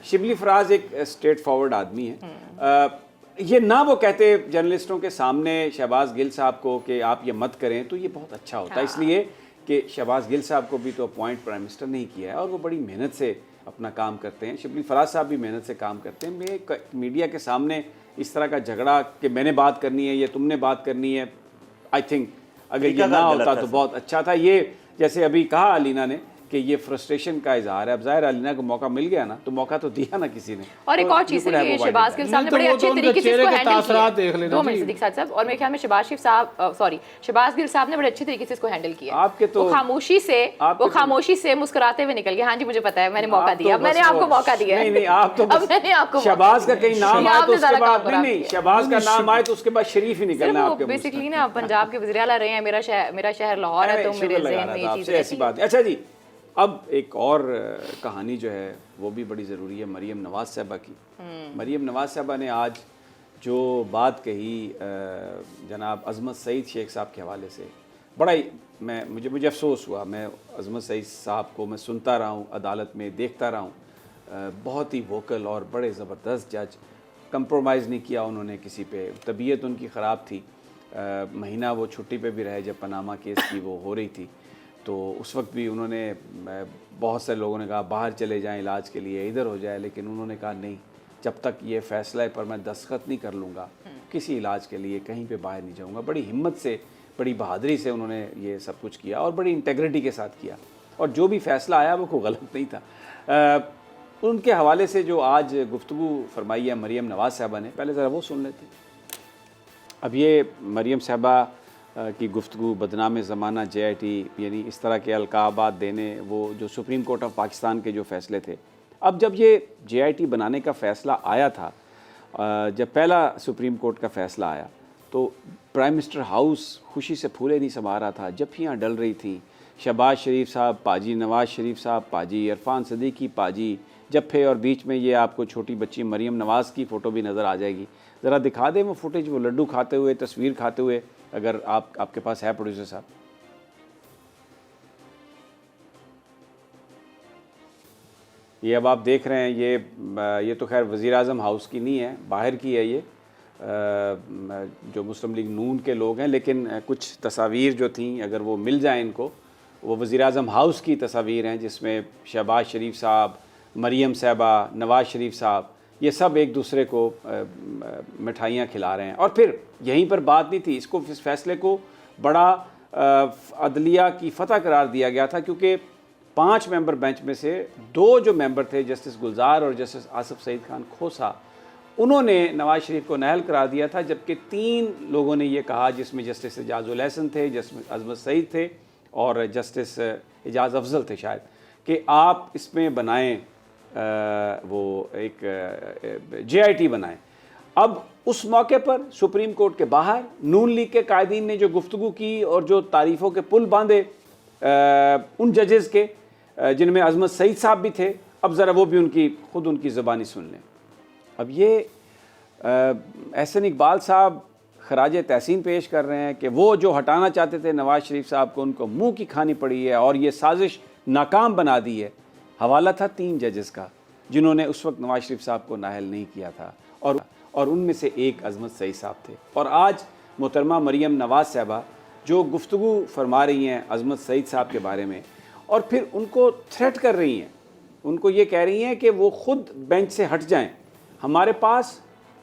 شبلی فراز ایک straight forward آدمی ہے. یہ نہ وہ کہتے جرنلسٹوں کے سامنے شہباز گل صاحب کو کہ آپ یہ مت کریں تو یہ بہت اچھا ہوتا ہے, اس لیے کہ شہباز گل صاحب کو بھی تو اپوائنٹ پرائم منسٹر نہیں کیا ہے اور وہ بڑی محنت سے اپنا کام کرتے ہیں. شبلی فراز صاحب بھی محنت سے کام کرتے ہیں. میں میڈیا کے سامنے اس طرح کا جھگڑا کہ میں نے بات کرنی ہے یا تم نے بات کرنی ہے, آئی تھنک اگر یہ نہ ہوتا تو بہت اچھا تھا. یہ جیسے ابھی کہا علینا نے کہ یہ فرسٹریشن کا اظہار ہے, اب ظاہر علینا کو موقع مل گیا نا تو موقع تو دیا نا کسی نے. اور ایک اور چیز ہے, شہباز گل صاحب نے بڑے اچھے طریقے سے اس کو ہینڈل کیا. 2 منٹ صدیق صاحب, اور میرے خیال میں شہباز گل صاحب نے بڑے اچھے طریقے سے اس کو ہینڈل کیا. آپ کے تو وہ خاموشی سے مسکراتے ہوئے نکل گئے, ہاں جی مجھے پتا ہے میں نے موقع دیا, میں نے آپ کو موقع دیا. نہیں آپ تو شہباز کا کہیں نام آئے تو اس کے بعد نہیں, شہباز کا نام آئے تو اس کے بعد شریف ہی نکلنا آپ کے. بیسیکلی نا پنجاب کے وزیر اعلیٰ رہے ہیں, میرا شہر لاہور ہے, تو میرے ذہن میں یہ چیز ایسی بات ہے. اچھا جی, اب ایک اور کہانی جو ہے وہ بھی بڑی ضروری ہے مریم نواز صاحبہ کی. مریم نواز صاحبہ نے آج جو بات کہی جناب عظمت سعید شیخ صاحب کے حوالے سے, بڑا ہی مجھے افسوس ہوا. میں عظمت سعید صاحب کو میں سنتا رہا ہوں, عدالت میں دیکھتا رہا ہوں, بہت ہی ووکل اور بڑے زبردست جج, کمپرومائز نہیں کیا انہوں نے کسی پہ. طبیعت ان کی خراب تھی, مہینہ وہ چھٹی پہ بھی رہے جب پاناما کیس کی وہ ہو رہی تھی, تو اس وقت بھی انہوں نے, بہت سے لوگوں نے کہا باہر چلے جائیں علاج کے لیے, ادھر ہو جائے, لیکن انہوں نے کہا نہیں, جب تک یہ فیصلہ پر میں دستخط نہیں کر لوں گا کسی علاج کے لیے کہیں پہ باہر نہیں جاؤں گا. بڑی ہمت سے, بڑی بہادری سے انہوں نے یہ سب کچھ کیا اور بڑی انٹیگریٹی کے ساتھ کیا, اور جو بھی فیصلہ آیا وہ کوئی غلط نہیں تھا. ان کے حوالے سے جو آج گفتگو فرمائی ہے مریم نواز صاحبہ نے, پہلے ذرا وہ سن لیتے. اب یہ مریم صاحبہ کی گفتگو بدنام زمانہ جے آئی ٹی, یعنی اس طرح کے القابات دینے, وہ جو سپریم کورٹ آف پاکستان کے جو فیصلے تھے. اب جب یہ جے آئی ٹی بنانے کا فیصلہ آیا تھا, جب پہلا سپریم کورٹ کا فیصلہ آیا تو پرائم منسٹر ہاؤس خوشی سے پھولے نہیں سما رہا تھا. جفیاں ڈل رہی تھیں, شہباز شریف صاحب پاجی, نواز شریف صاحب پاجی, عرفان صدیقی پاجی, جفے, اور بیچ میں یہ آپ کو چھوٹی بچی مریم نواز کی فوٹو بھی نظر آ جائے گی. ذرا دکھا دیں وہ فوٹیج, وہ لڈو کھاتے ہوئے, تصویر کھاتے ہوئے, اگر آپ کے پاس ہے پروڈیوسر صاحب. یہ اب آپ دیکھ رہے ہیں, یہ تو خیر وزیر اعظم ہاؤس کی نہیں ہے, باہر کی ہے یہ, جو مسلم لیگ نون کے لوگ ہیں, لیکن کچھ تصاویر جو تھیں اگر وہ مل جائیں ان کو, وہ وزیر اعظم ہاؤس کی تصاویر ہیں جس میں شہباز شریف صاحب, مریم صاحبہ, نواز شریف صاحب, یہ سب ایک دوسرے کو مٹھائیاں کھلا رہے ہیں. اور پھر یہیں پر بات نہیں تھی, اس فیصلے کو بڑا عدلیہ کی فتح قرار دیا گیا تھا, کیونکہ 5 ممبر بینچ میں سے 2 جو ممبر تھے, جسٹس گلزار اور جسٹس آصف سعید خان کھوسا, انہوں نے نواز شریف کو نااہل قرار دیا تھا, جبکہ 3 لوگوں نے یہ کہا, جس میں جسٹس اعجاز الحسن تھے, جسٹس عظمت سعید تھے اور جسٹس اعجاز افضل تھے شاید, کہ آپ اس میں بنائیں وہ ایک جے آئی ٹی بنائیں. اب اس موقع پر سپریم کورٹ کے باہر نون لیگ کے قائدین نے جو گفتگو کی اور جو تعریفوں کے پل باندھے ان ججز کے, جن میں عظمت سعید صاحب بھی تھے, اب ذرا وہ بھی خود ان کی زبانی سن لیں. اب یہ احسن اقبال صاحب خراج تحسین پیش کر رہے ہیں کہ وہ جو ہٹانا چاہتے تھے نواز شریف صاحب کو, ان کو منہ کی کھانی پڑی ہے اور یہ سازش ناکام بنا دی ہے. حوالہ تھا 3 ججز کا جنہوں نے اس وقت نواز شریف صاحب کو نااہل نہیں کیا تھا, اور ان میں سے ایک عظمت سعید صاحب تھے. اور آج محترمہ مریم نواز صاحبہ جو گفتگو فرما رہی ہیں عظمت سعید صاحب کے بارے میں, اور پھر ان کو تھریٹ کر رہی ہیں, ان کو یہ کہہ رہی ہیں کہ وہ خود بینچ سے ہٹ جائیں. ہمارے پاس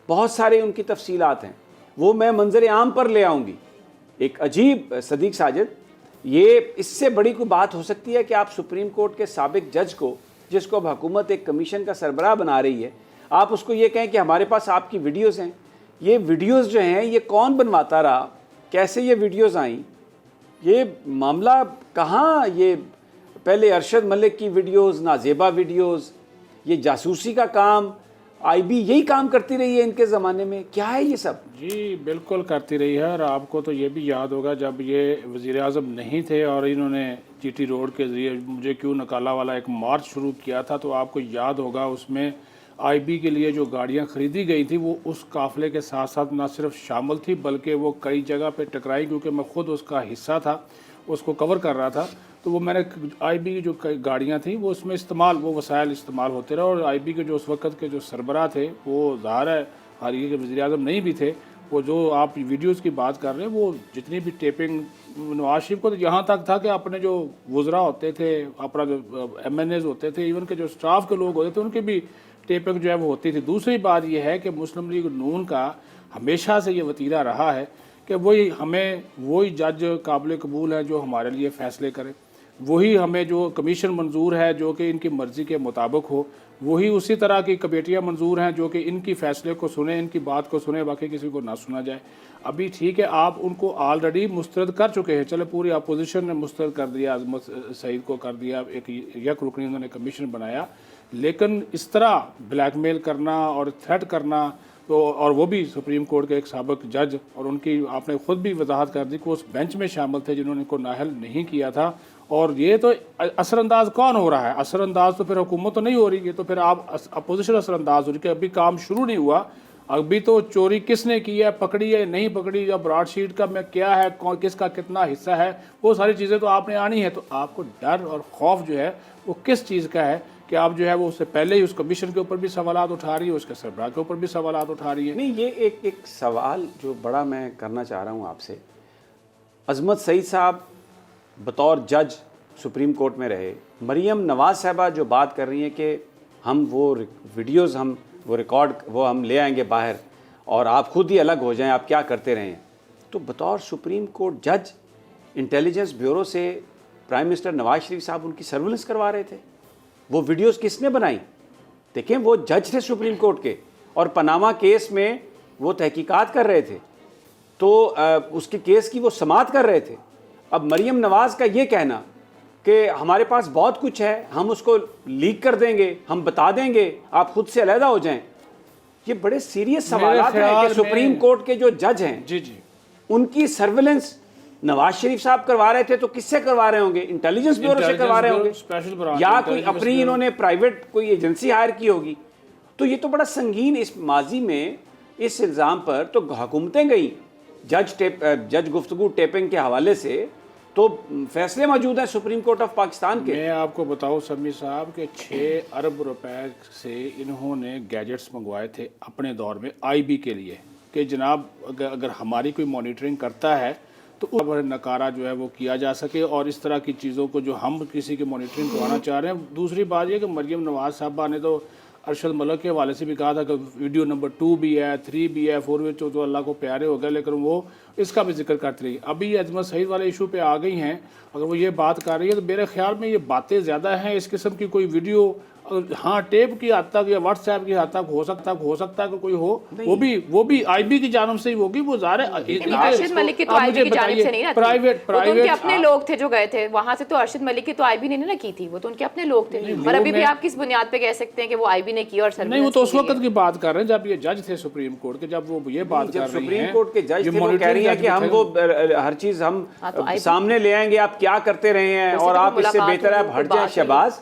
بہت سارے ان کی تفصیلات ہیں, وہ میں منظر عام پر لے آؤں گی. ایک عجیب صدیق ساجد, یہ اس سے بڑی کوئی بات ہو سکتی ہے کہ آپ سپریم کورٹ کے سابق جج کو, جس کو اب حکومت ایک کمیشن کا سربراہ بنا رہی ہے, آپ اس کو یہ کہیں کہ ہمارے پاس آپ کی ویڈیوز ہیں. یہ ویڈیوز جو ہیں یہ کون بنواتا رہا, کیسے یہ ویڈیوز آئیں, یہ معاملہ کہاں, یہ پہلے ارشد ملک کی ویڈیوز, نازیبہ ویڈیوز, یہ جاسوسی کا کام, آئی بی یہی کام کرتی رہی ہے ان کے زمانے میں, کیا ہے یہ سب؟ جی بالکل کرتی رہی ہے. اور آپ کو تو یہ بھی یاد ہوگا جب یہ وزیر اعظم نہیں تھے اور انہوں نے جی ٹی روڈ کے ذریعے مجھے کیوں نکالا والا ایک مارچ شروع کیا تھا, تو آپ کو یاد ہوگا اس میں آئی بی کے لیے جو گاڑیاں خریدی گئی تھی وہ اس قافلے کے ساتھ ساتھ نہ صرف شامل تھی بلکہ وہ کئی جگہ پہ ٹکرائی, کیونکہ میں خود اس کا حصہ تھا, اس کو کور کر رہا تھا. تو وہ میں نے آئی بی کی جو گاڑیاں تھیں وہ اس میں وہ وسائل استعمال ہوتے رہے، اور آئی بی کے جو اس وقت کے جو سربراہ تھے وہ ظاہر ہے حالیہ کے وزیر اعظم نہیں بھی تھے، وہ جو آپ ویڈیوز کی بات کر رہے ہیں وہ جتنی بھی ٹیپنگ نواز شریف کو تو یہاں تک تھا کہ اپنے جو وزراء ہوتے تھے، اپنا جو ایم این ایز ہوتے تھے، ایون کہ جو اسٹاف کے لوگ ہوتے تھے ان کی بھی ٹیپنگ جو ہے وہ ہوتی تھی۔ دوسری بات یہ ہے کہ مسلم لیگ نون کا ہمیشہ سے یہ وتیرہ رہا ہے کہ وہی جج قابل قبول ہے جو ہمارے لیے فیصلے کرے، وہی ہمیں جو کمیشن منظور ہے جو کہ ان کی مرضی کے مطابق ہو، وہی اسی طرح کی کمیٹیاں منظور ہیں جو کہ ان کی فیصلے کو سنیں، ان کی بات کو سنیں، باقی کسی کو نہ سنا جائے۔ ابھی ٹھیک ہے آپ ان کو آلریڈی مسترد کر چکے ہیں، چلے پوری اپوزیشن نے مسترد کر دیا، عظمت سعید کو کر دیا، ایک یک رکنی انہوں نے کمیشن بنایا، لیکن اس طرح بلیک میل کرنا اور تھریٹ کرنا، تو اور وہ بھی سپریم کورٹ کے ایک سابق جج، اور ان کی آپ نے خود بھی وضاحت کر دی کہ وہ اس بینچ میں شامل تھے جنہوں نے ان کو نااہل نہیں کیا تھا۔ اور یہ تو اثر انداز کون ہو رہا ہے؟ اثر انداز تو پھر حکومت تو نہیں ہو رہی، یہ تو پھر آپ اپوزیشن اثر انداز ہو رہی، کہ ابھی کام شروع نہیں ہوا، ابھی تو چوری کس نے کی ہے، پکڑی ہے نہیں پکڑی، یا براڈ شیٹ کا میں کیا ہے، کس کا کتنا حصہ ہے، وہ ساری چیزیں تو آپ نے آنی ہے۔ تو آپ کو ڈر اور خوف جو ہے وہ کس چیز کا ہے کہ آپ جو ہے وہ اس سے پہلے ہی اس کمیشن کے اوپر بھی سوالات اٹھا رہی ہے، اس کے سربراہ کے اوپر بھی سوالات اٹھا رہی ہے؟ نہیں، یہ ایک سوال جو بڑا میں کرنا چاہ رہا ہوں آپ سے، عظمت سعید صاحب بطور جج سپریم کورٹ میں رہے، مریم نواز صاحبہ جو بات کر رہی ہیں کہ ہم وہ ویڈیوز وہ ریکارڈ ہم لے آئیں گے باہر اور آپ خود ہی الگ ہو جائیں، آپ کیا کرتے رہیں، تو بطور سپریم کورٹ جج انٹیلیجنس بیورو سے پرائم منسٹر نواز شریف صاحب ان کی سرویلنس کروا رہے تھے۔ وہ ویڈیوز کس نے بنائی؟ دیکھیں وہ جج تھے سپریم کورٹ کے، اور پاناما کیس میں وہ تحقیقات کر رہے تھے، تو اس کے کیس کی وہ سماعت کر رہے تھے۔ اب مریم نواز کا یہ کہنا کہ ہمارے پاس بہت کچھ ہے، ہم اس کو لیک کر دیں گے، ہم بتا دیں گے، آپ خود سے علیحدہ ہو جائیں، یہ بڑے سیریس سوالات ہیں کہ سپریم کورٹ کے جو جج ہیں ان کی سرویلنس نواز شریف صاحب کروا رہے تھے تو کس سے کروا رہے ہوں گے؟ انٹیلیجنس بیورو سے کروا رہے ہوں گے، یا کوئی اپنی انہوں نے پرائیویٹ کوئی ایجنسی ہائر کی ہوگی۔ تو یہ تو بڑا سنگین، اس ماضی میں اس الزام پر تو حکومتیں گئیں، جج گفتگو ٹیپنگ کے حوالے سے تو فیصلے موجود ہیں سپریم کورٹ آف پاکستان کے۔ میں آپ کو بتاؤں سمی صاحب کہ 6 ارب روپے سے انہوں نے گیجٹس منگوائے تھے اپنے دور میں آئی بی کے لیے، کہ جناب اگر ہماری کوئی مانیٹرنگ کرتا ہے تو نکارہ جو ہے وہ کیا جا سکے، اور اس طرح کی چیزوں کو جو ہم کسی کی مانیٹرنگ کروانا چاہ رہے ہیں۔ دوسری بات یہ کہ مریم نواز صاحبہ نے تو ارشد ملک کے حوالے سے بھی کہا تھا کہ ویڈیو نمبر 2 بھی ہے، 3 بھی ہے، 4 بھی، تو اللہ کو پیارے ہو گئے، لیکن وہ اس کا بھی ذکر کرتی رہی۔ ابھی یہ عظمت سعید والے ایشو پہ آ گئی ہیں، اگر وہ یہ بات کر رہی ہے تو میرے خیال میں یہ باتیں زیادہ ہیں، اس قسم کی کوئی ویڈیو ہاں ٹیپ کی حد تک یا واٹس ایپ کی حد تک ہو سکتا ہے کہ کوئی ہو، وہ بھی آئی بی کی جانب سے ہی ہوگی، وہ ظاہر ہے۔ ارشد ملک کی تو آئی بی کی جانب سے نہیں نا، پرائیویٹ ان کے اپنے لوگ تھے جو گئے تھے وہاں سے، تو ارشد ملک کی تو آئی بی نے نہ کی تھی، وہ تو ان کے اپنے لوگ تھے، اور ابھی بھی آپ کس بنیاد پہ کہہ سکتے ہیں کہ وہ آئی بی نے کی؟ اور نہیں، وہ تو اس وقت کی بات کر رہے ہیں جب یہ جج تھے سپریم کورٹ کے، جب وہ یہ بات کر رہی ہیں، سپریم کورٹ کے جج تھے، وہ کہہ رہی ہیں کہ ہم وہ ہر چیز ہم سامنے لے آئیں گے، آپ کیا کرتے رہے ہیں اور آپ اس سے بہتر ہے آپ ہٹ جائیں۔ شہباز،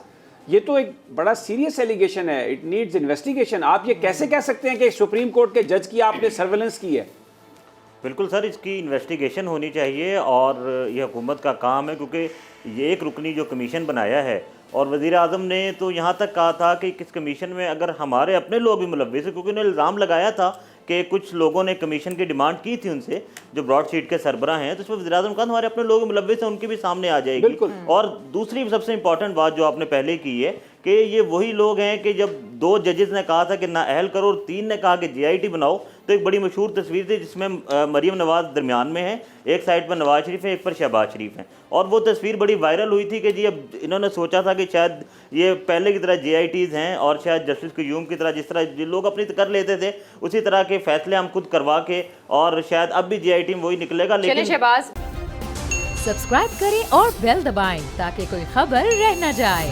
یہ تو ایک بڑا سیریس ایلیگیشن ہے، اٹ نیڈز انویسٹیگیشن۔ آپ یہ کیسے کہہ سکتے ہیں کہ سپریم کورٹ کے جج کی آپ نے سرویلنس کی ہے؟ بالکل سر، اس کی انویسٹیگیشن ہونی چاہیے، اور یہ حکومت کا کام ہے، کیونکہ یہ ایک رکنی جو کمیشن بنایا ہے، اور وزیر اعظم نے تو یہاں تک کہا تھا کہ اس کمیشن میں اگر ہمارے اپنے لوگ بھی ملوث ہیں، کیونکہ انہوں نے الزام لگایا تھا کہ کچھ لوگوں نے کمیشن کی ڈیمانڈ کی تھی ان سے جو براڈ شیٹ کے سربراہ ہیں، تو اس میں وزیر اعظم کہا ہمارے اپنے لوگ ملوث ہیں، ان کی بھی سامنے آ جائے گی۔ اور دوسری سب سے امپورٹنٹ بات جو آپ نے پہلے کی ہے کہ یہ وہی لوگ ہیں کہ جب 2 ججز نے کہا تھا کہ نااہل کرو اور 3 نے کہا کہ جے آئی ٹی بناؤ، تو ایک بڑی مشہور تصویر تھی جس میں مریم نواز درمیان میں ہے، ایک سائڈ پر نواز شریف ہے، ایک پر شہباز شریف ہیں، اور وہ تصویر بڑی وائرل ہوئی تھی کہ جی اب انہوں نے سوچا تھا کہ شاید یہ پہلے کی طرح جے آئی ٹیز ہیں، اور شاید جسٹس قیوم کی طرح جس طرح لوگ اپنی کر لیتے تھے اسی طرح کے فیصلے ہم خود کروا کے، اور شاید اب بھی جے آئی ٹی وہی نکلے گا۔ لیکن سبسکرائب کریں اور بیل دبائیں تاکہ کوئی خبر رہ نہ جائے۔